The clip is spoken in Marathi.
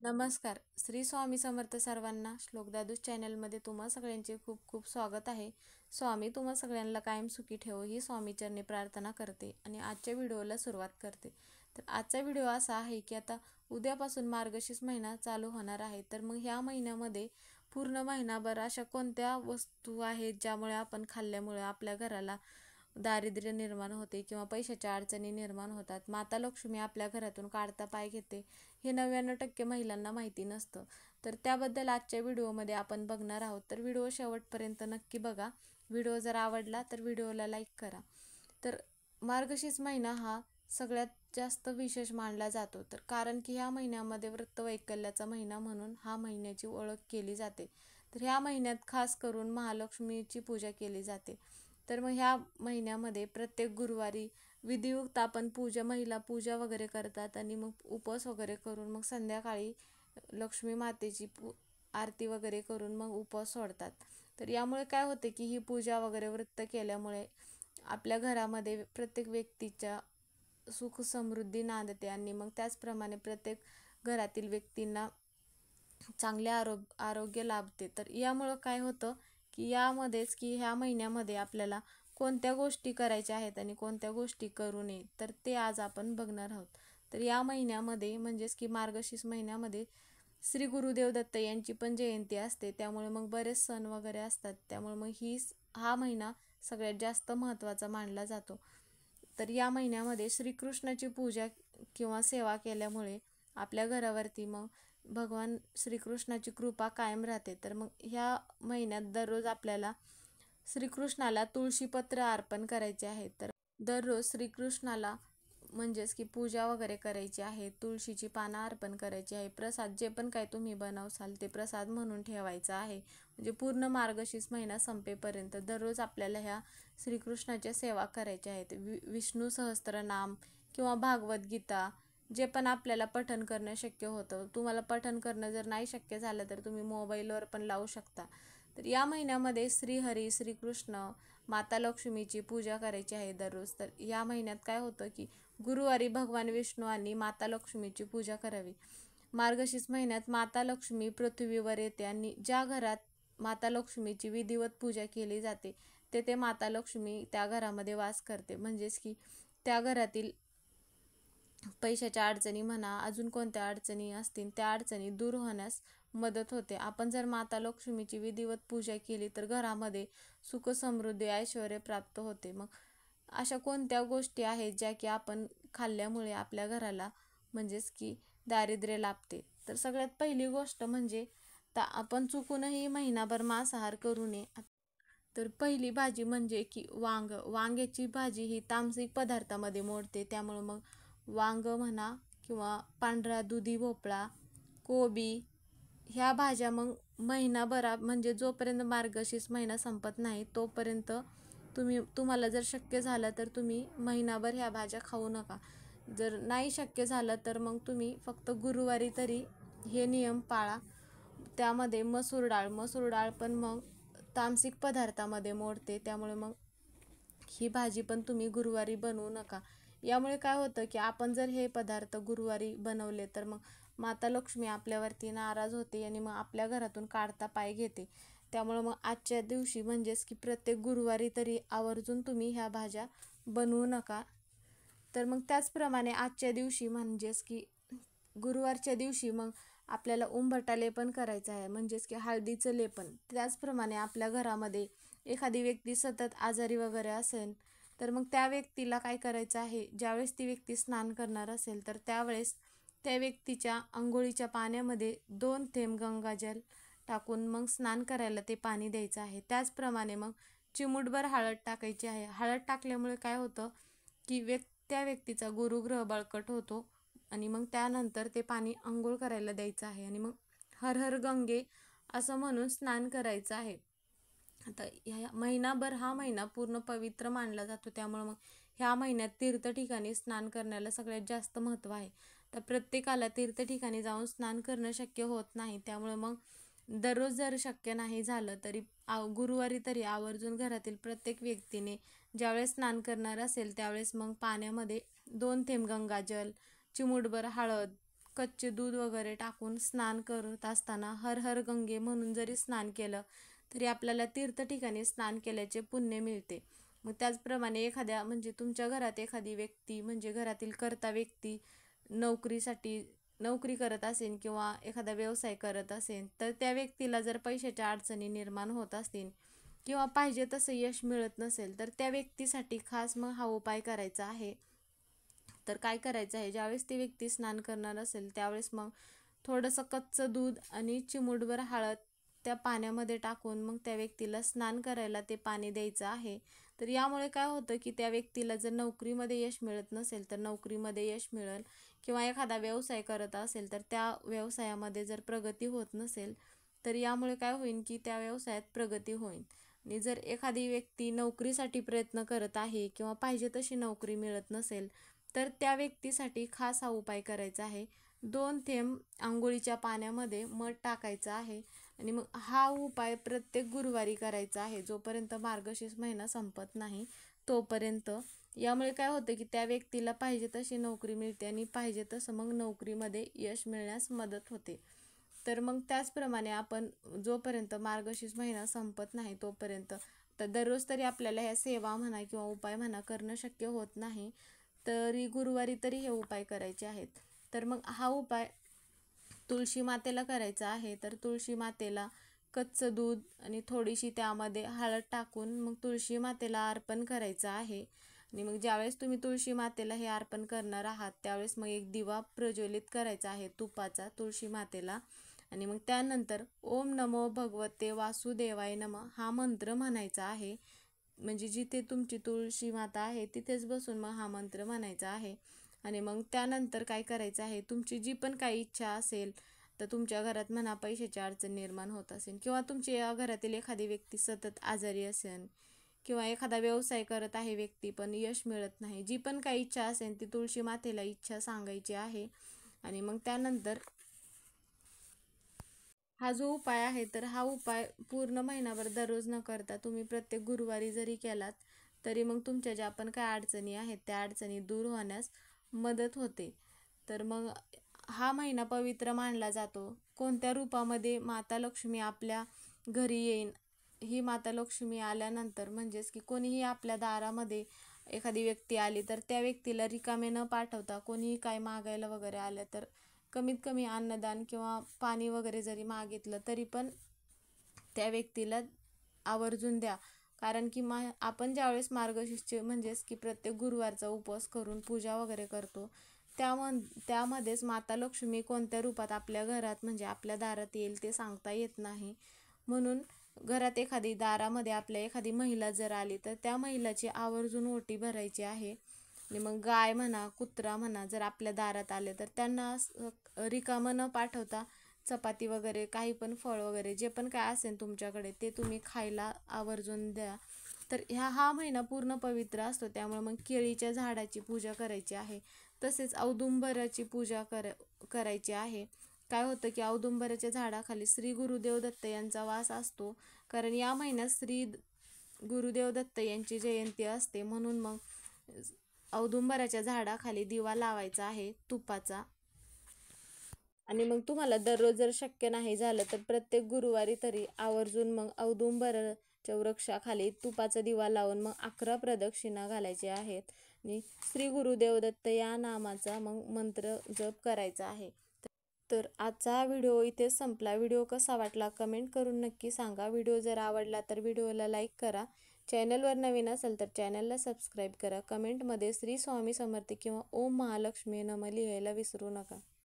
नमस्कार. श्री स्वामी समर्थ सर्वांना. श्लोकदादूस चॅनलमध्ये तुम्हा सगळ्यांचे खूप खूप स्वागत आहे. स्वामी तुम्हा सगळ्यांना कायम सुखी ठेवो ही स्वामीचरणी प्रार्थना करते आणि आजच्या व्हिडिओला सुरुवात करते. तर आजचा व्हिडिओ असा आहे की आता उद्यापासून मार्गशीर्ष महिना चालू होणार आहे. तर मग ह्या महिन्यामध्ये पूर्ण महिनाभर अशा कोणत्या वस्तू आहेत ज्यामुळे आपण खाल्ल्यामुळे आपल्या घराला दारिद्र्य निर्माण होते किंवा पैशाच्या अडचणी निर्माण होतात. माता लक्ष्मी आपल्या घरातून काढता पाय घेते हे 99% महिलांना माहिती नसतं. तर त्याबद्दल आजच्या व्हिडिओमध्ये आपण बघणार आहोत. तर व्हिडिओ शेवटपर्यंत नक्की बघा. व्हिडिओ जर आवडला तर व्हिडिओला लाईक करा. तर मार्गशीर्ष महिना हा सगळ्यात जास्त विशेष मानला जातो. तर कारण की ह्या महिन्यामध्ये व्रतवैकल्याचा महिना म्हणून हा महिन्याची ओळख केली जाते. तर ह्या महिन्यात खास करून महालक्ष्मीची पूजा केली जाते. तर मग ह्या महिन्यामध्ये प्रत्येक गुरुवारी विधियुक्त आपण महिला पूजा वगैरे करतात आणि मग उपवास वगैरे करून मग संध्याकाळी लक्ष्मी मातेची आरती वगैरे करून मग उपवास सोडतात. तर यामुळे काय होते की ही पूजा वगैरे व्रत केल्यामुळे आपल्या घरामध्ये प्रत्येक व्यक्तीच्या सुख समृद्धी नांदते आणि मग त्याचप्रमाणे प्रत्येक घरातील व्यक्तींना चांगले आरोग्य लाभते. तर यामुळं काय होतं की यामध्येच की ह्या महिन्यामध्ये आपल्याला कोणत्या गोष्टी करायच्या आहेत आणि कोणत्या गोष्टी करू नये तर ते आज आपण बघणार आहोत. तर या महिन्यामध्ये म्हणजेच की मार्गशीर्ष महिन्यामध्ये श्री गुरुदेव दत्त यांची पण जयंती असते. त्यामुळे मग बरेच सण वगैरे असतात. त्यामुळे मग हा महिना सगळ्यात जास्त महत्त्वाचा मानला जातो. तर या महिन्यामध्ये श्रीकृष्णाची पूजा किंवा सेवा केल्यामुळे आपल्या घरावरती मग भगवान श्रीकृष्णाची कृपा कायम राहते. तर मग ह्या महिन्यात दररोज आपल्याला श्रीकृष्णाला तुळशीपत्र अर्पण करायचे आहे. तर दररोज श्रीकृष्णाला म्हणजेच की पूजा वगैरे करायची आहे. तुळशीची पानं अर्पण करायची आहे. प्रसाद जे पण काय तुम्ही बनवसाल ते प्रसाद म्हणून ठेवायचा आहे. म्हणजे पूर्ण मार्गशीर्ष महिना संपेपर्यंत दररोज आपल्याला ह्या श्रीकृष्णाच्या सेवा करायच्या आहेत. विष्णू सहस्त्रनाम किंवा भागवत गीता जे पण आपल्याला पठण करणं शक्य होतं. तुम्हाला पठण करणं जर नाही शक्य झालं तर तुम्ही मोबाईलवर पण लावू शकता. तर या महिन्यामध्ये श्रीहरी, श्रीकृष्ण, माता लक्ष्मीची पूजा करायची आहे दररोज. तर या महिन्यात काय होतं की गुरुवारी भगवान विष्णू आणि माता लक्ष्मीची पूजा करावी. मार्गशीर्ष महिन्यात माता लक्ष्मी पृथ्वीवर येते आणि ज्या घरात माता लक्ष्मीची विधिवत पूजा केली जाते तेथे माता लक्ष्मी त्या घरामध्ये वास करते. म्हणजेच की त्या घरातील पैशाच्या अडचणी म्हणा, अजून कोणत्या अडचणी असतील त्या अडचणी दूर होण्यास मदत होते. आपण जर माता लक्ष्मीची विधिवत पूजा केली तर घरामध्ये सुख समृद्धी ऐश्वर्य प्राप्त होते. मग अशा कोणत्या गोष्टी आहेत ज्या की आपण खाल्ल्यामुळे आपल्या घराला म्हणजेच की दारिद्र्य लाभते. तर सगळ्यात पहिली गोष्ट म्हणजे आपण चुकूनही महिनाभर मांसाहार करू नये. तर पहिली भाजी म्हणजे की वांग्याची भाजी ही तामसिक पदार्थामध्ये मोडते. त्यामुळे मग वांग म्हणा किंवा पांढरा दुधी भोपळा, कोबी ह्या भाज्या मग महिनाभरा म्हणजे जोपर्यंत मार्गशीर्ष महिना संपत नाही तोपर्यंत तुम्हाला जर शक्य झालं तर तुम्ही महिनाभर ह्या भाज्या खाऊ नका. जर नाही शक्य झालं तर मग तुम्ही फक्त गुरुवारी तरी हे नियम पाळा. त्यामध्ये मसूर डाळ पण मग तामसिक पदार्थामध्ये मोडते. त्यामुळे मग ही भाजी पण तुम्ही गुरुवारी बनवू नका. यामुळे काय होतं की आपण जर हे पदार्थ गुरुवारी बनवले तर मग माता लक्ष्मी आपल्यावरती नाराज होते आणि मग आपल्या घरातून काढता पाय घेते. त्यामुळे मग आजच्या दिवशी म्हणजेच की प्रत्येक गुरुवारी तरी आवर्जून तुम्ही ह्या भाज्या बनवू नका. तर मग त्याचप्रमाणे आजच्या दिवशी म्हणजेच की गुरुवारच्या दिवशी मग आपल्याला उंबरठा लेपन करायचं आहे. म्हणजेच की हळदीचं लेपन. त्याचप्रमाणे आपल्या घरामध्ये एखादी व्यक्ती सतत आजारी वगैरे असेल तर मग त्या व्यक्तीला काय करायचं आहे, ज्यावेळेस ती व्यक्ती स्नान करणार असेल तर त्यावेळेस त्या व्यक्तीच्या अंघोळीच्या पाण्यामध्ये 2 थेंब गंगाजल टाकून मग स्नान करायला ते पाणी द्यायचं आहे. त्याचप्रमाणे मग चिमूटभर हळद टाकायची आहे. हळद टाकल्यामुळे काय होतं की त्या व्यक्तीचा गुरुग्रह बळकट होतो आणि मग त्यानंतर ते पाणी अंघोळ करायला द्यायचं आहे आणि मग हर हर गंगे असं म्हणून स्नान करायचं आहे. आता ह्या महिनाभर हा महिना पूर्ण पवित्र मानला जातो. त्यामुळे मग ह्या महिन्यात तीर्थ ठिकाणी स्नान करण्याला सगळ्यात जास्त महत्त्व आहे. तर प्रत्येकाला तीर्थ ठिकाणी जाऊन स्नान करणं शक्य होत नाही. त्यामुळे मग दररोज जर शक्य नाही झालं तरी गुरुवारी तरी आवर्जून घरातील प्रत्येक व्यक्तीने ज्यावेळेस स्नान करणार असेल त्यावेळेस मग पाण्यामध्ये 2 थेंब गंगाजल, चिमूटभर हळद, कच्चे दूध वगैरे टाकून स्नान करत असताना हर हर गंगे म्हणून जरी स्नान केलं तरी आपल्याला तीर्थ ठिकाणी स्नान केल्याचे पुण्य मिळते. मग त्याचप्रमाणे एखाद्या म्हणजे तुमच्या घरात एखादी व्यक्ती म्हणजे घरातील कर्ता व्यक्ती नोकरीसाठी नोकरी करत असेल किंवा एखादा व्यवसाय करत असेल, तर त्या व्यक्तीला जर पैशाच्या अडचणी निर्माण होत असतील किंवा पाहिजे तसं यश मिळत नसेल, तर त्या व्यक्तीसाठी खास मग हा उपाय करायचा आहे. तर काय करायचं आहे, ज्यावेळेस ती व्यक्ती स्नान करणार असेल त्यावेळेस मग थोडंसं कच्चं दूध आणि चिमूटभर हळद त्या पाण्यामध्ये टाकून मग त्या व्यक्तीला स्नान करायला ते पाणी द्यायचं आहे. तर यामुळे काय होतं की त्या व्यक्तीला जर नोकरीमध्ये यश मिळत नसेल तर नोकरीमध्ये यश मिळेल, किंवा एखादा व्यवसाय करत असेल तर त्या व्यवसायामध्ये जर प्रगती होत नसेल तर यामुळे काय होईल की त्या व्यवसायात प्रगती होईल. आणि जर एखादी व्यक्ती नोकरीसाठी प्रयत्न करत आहे किंवा पाहिजे तशी नोकरी मिळत नसेल, तर त्या व्यक्तीसाठी खास हा उपाय करायचा आहे. 2 थेंब अंघोळीच्या पाण्यामध्ये मध टाकायचा आहे आणि मग हा उपाय प्रत्येक गुरुवारी करायचा आहे, जोपर्यंत मार्गशीर्ष महिना संपत नाही तोपर्यंत. यामुळे काय होतं की त्या व्यक्तीला पाहिजे तशी नोकरी मिळते आणि पाहिजे तसं मग नोकरीमध्ये यश मिळण्यास मदत होते. तर मग त्याचप्रमाणे आपण जोपर्यंत मार्गशीर्ष महिना संपत नाही तोपर्यंत, तर दररोज तरी आपल्याला ह्या सेवा म्हणा किंवा उपाय म्हणा करणं शक्य होत नाही, तरी गुरुवारी तरी हे उपाय करायचे आहेत. तर मग हा उपाय तुळशी मातेला करायचा आहे. तर तुळशी मातेला कच्चं दूध आणि थोडीशी त्यामध्ये हळद टाकून मग तुळशी मातेला अर्पण करायचं आहे. आणि मग ज्यावेळेस तुम्ही तुळशी मातेला हे अर्पण करणार आहात त्यावेळेस मग एक दिवा प्रज्वलित करायचा आहे तुपाचा तुळशी मातेला. आणि मग त्यानंतर ओम नमो भगवते वासुदेवाय नमः हा मंत्र म्हणायचा आहे. म्हणजे जिथे तुमची तुळशी माता आहे तिथेच बसून मग हा मंत्र म्हणायचा आहे. आणि मग त्यानंतर काय करायचं आहे, तुमची जी पण काही इच्छा असेल, तर तुमच्या घरात म्हणा पैशाची अडचण निर्माण होत असेल किंवा तुमच्या घरातील एखादी व्यक्ती सतत आजारी असेल किंवा एखादा व्यवसाय करत आहे व्यक्ती पण यश मिळत नाही, जी पण काही इच्छा असेल ती तुळशी मातेला इच्छा सांगायची आहे. आणि मग त्यानंतर हा जो उपाय आहे तर हा उपाय पूर्ण महिनाभर दररोज न करता तुम्ही प्रत्येक गुरुवारी जरी केलात तरी मग तुमच्या ज्या पण काय अडचणी आहेत त्या अडचणी दूर होण्यास मदत होते. तर मग हा महिना पवित्र मानला जातो. कोणत्या रूपामध्ये माता लक्ष्मी आपल्या घरी येईन, ही माता लक्ष्मी आल्यानंतर म्हणजेच की कोणीही आपल्या दारामध्ये एखादी व्यक्ती आली तर त्या व्यक्तीला रिकामे न पाठवता कोणीही काय मागायला वगैरे आलं तर कमीत कमी अन्नदान किंवा पाणी वगैरे जरी मागितलं तरी पण त्या व्यक्तीला आवर्जून द्या. कारण की आपण ज्यावेळेस मार्गशीर्ष म्हणजेच की प्रत्येक गुरुवारचा उपवास करून पूजा वगैरे करतो, त्यामध्येच माता लक्ष्मी कोणत्या रूपात आपल्या घरात म्हणजे आपल्या दारात येईल ते सांगता येत नाही. म्हणून घरात एखादी दारामध्ये आपल्या एखादी महिला जर आली तर त्या महिलाची आवर्जून ओटी भरायची आहे. आणि मग गाय म्हणा कुत्रा म्हणा जर आपल्या दारात आले तर त्यांना रिकामं न पाठवता चपाती वगैरे काही पण फळ वगैरे जे पण काय असेल तुमच्याकडे ते तुम्ही खायला आवर्जून द्या. तर हा महिना पूर्ण पवित्र असतो, त्यामुळे मग केळीच्या झाडाची पूजा करायची आहे. तसेच औदुंबराची पूजा करायची आहे. काय होतं की औदुंबराच्या झाडाखाली श्री गुरुदेव दत्त यांचा वास असतो, कारण या महिन्यात श्री गुरुदेव दत्त यांची जयंती असते. म्हणून मग औदुंबराच्या झाडाखाली दिवा लावायचा आहे तुपाचा. आणि मग तुम्हाला दररोज जर शक्य नाही झालं तर प्रत्येक गुरुवारी तरी आवर्जून मग औदुंबराच्या वृक्षाखाली तुपाचा दिवा लावून मग 11 प्रदक्षिणा घालायच्या आहेत. आणि श्री गुरुदेव दत्त या नामाचा मग मंत्र जप करायचा आहे. तर आजचा हा व्हिडिओ इथेच संपला. व्हिडिओ कसा वाटला कमेंट करून नक्की सांगा. व्हिडिओ जर आवडला तर व्हिडिओला लाईक करा. चॅनलवर नवीन असेल तर चॅनलला सबस्क्राईब करा. कमेंटमध्ये श्री स्वामी समर्थ किंवा ओम महालक्ष्मी नमः लिहायला विसरू नका.